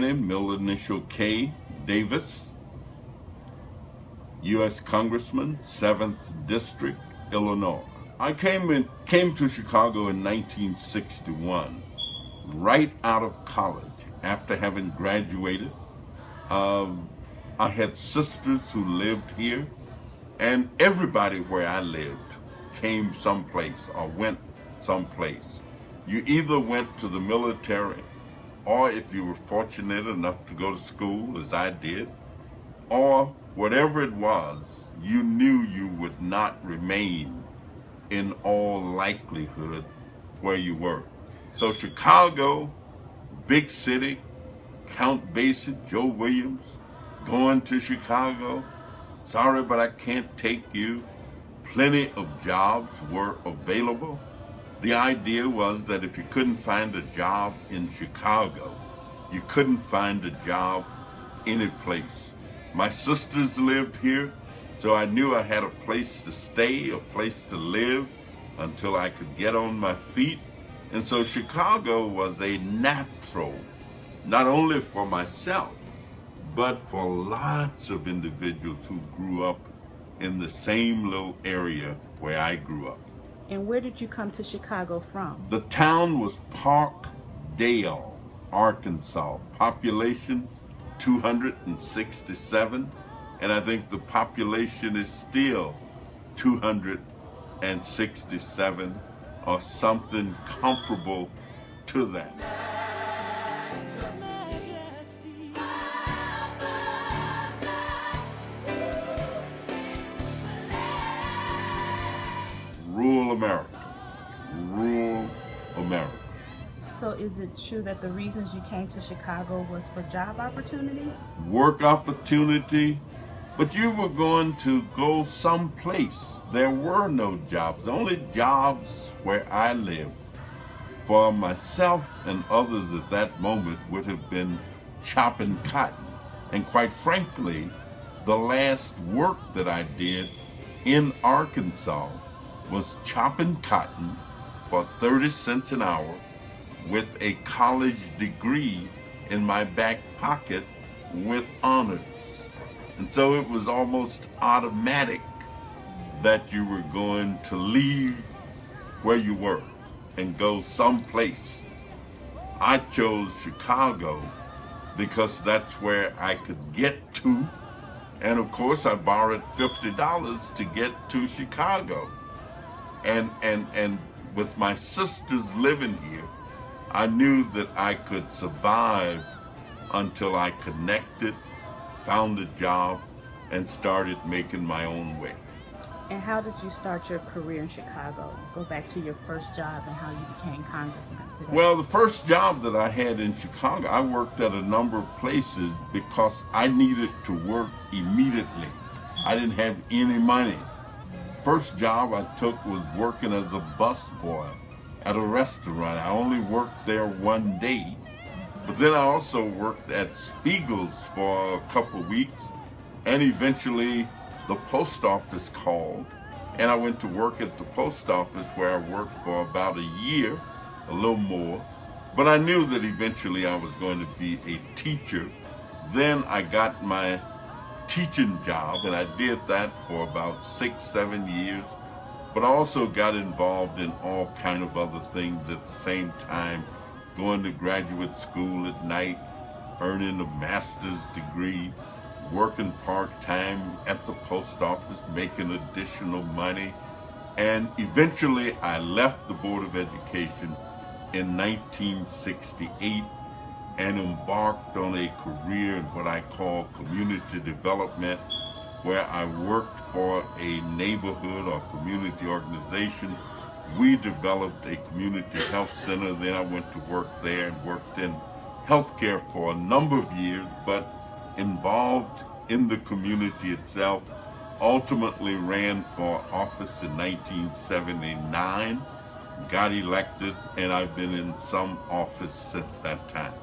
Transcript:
Kenny, middle initial K, Davis, U.S. Congressman, 7th District, Illinois. I came to Chicago in 1961, right out of college. After having graduated, I had sisters who lived here, and everybody where I lived came someplace or went someplace. You either went to the military, or if you were fortunate enough to go to school, as I did, or whatever it was, you knew you would not remain in all likelihood where you were. So Chicago, big city, Count Basie, Joe Williams, going to Chicago, sorry, but I can't take you. Plenty of jobs were available. The idea was that if you couldn't find a job in Chicago, you couldn't find a job any place. My sisters lived here, so I knew I had a place to stay, a place to live until I could get on my feet. And so Chicago was a natural, not only for myself, but for lots of individuals who grew up in the same little area where I grew up. And where did you come to Chicago from? The town was Parkdale, Arkansas. Population 267, and I think the population is still 267 or something comparable to that. Rural America. Rural America. So is it true that the reasons you came to Chicago was for job opportunity? Work opportunity, but you were going to go someplace. There were no jobs. The only jobs where I lived for myself and others at that moment would have been chopping cotton. And quite frankly, the last work that I did in Arkansas was chopping cotton for 30 cents an hour with a college degree in my back pocket with honors. And so it was almost automatic that you were going to leave where you were and go someplace. I chose Chicago because that's where I could get to. And of course I borrowed $50 to get to Chicago. And with my sisters living here, I knew that I could survive until I connected, found a job, and started making my own way. And how did you start your career in Chicago? Go back to your first job and how you became congressman today. Well, the first job that I had in Chicago, I worked at a number of places because I needed to work immediately. I didn't have any money. First job I took was working as a busboy at a restaurant. I only worked there one day, but then I also worked at Spiegel's for a couple of weeks, and eventually the post office called, and I went to work at the post office where I worked for about a year, a little more, but I knew that eventually I was going to be a teacher. Then I got my teaching job, and I did that for about 6-7 years, but I also got involved in all kind of other things at the same time, going to graduate school at night, earning a master's degree, working part-time at the post office, making additional money, and eventually I left the Board of Education in 1968 and embarked on a career in what I call community development, where I worked for a neighborhood or community organization. We developed a community health center. Then I went to work there and worked in healthcare for a number of years, but involved in the community itself. Ultimately ran for office in 1979, got elected, and I've been in some office since that time.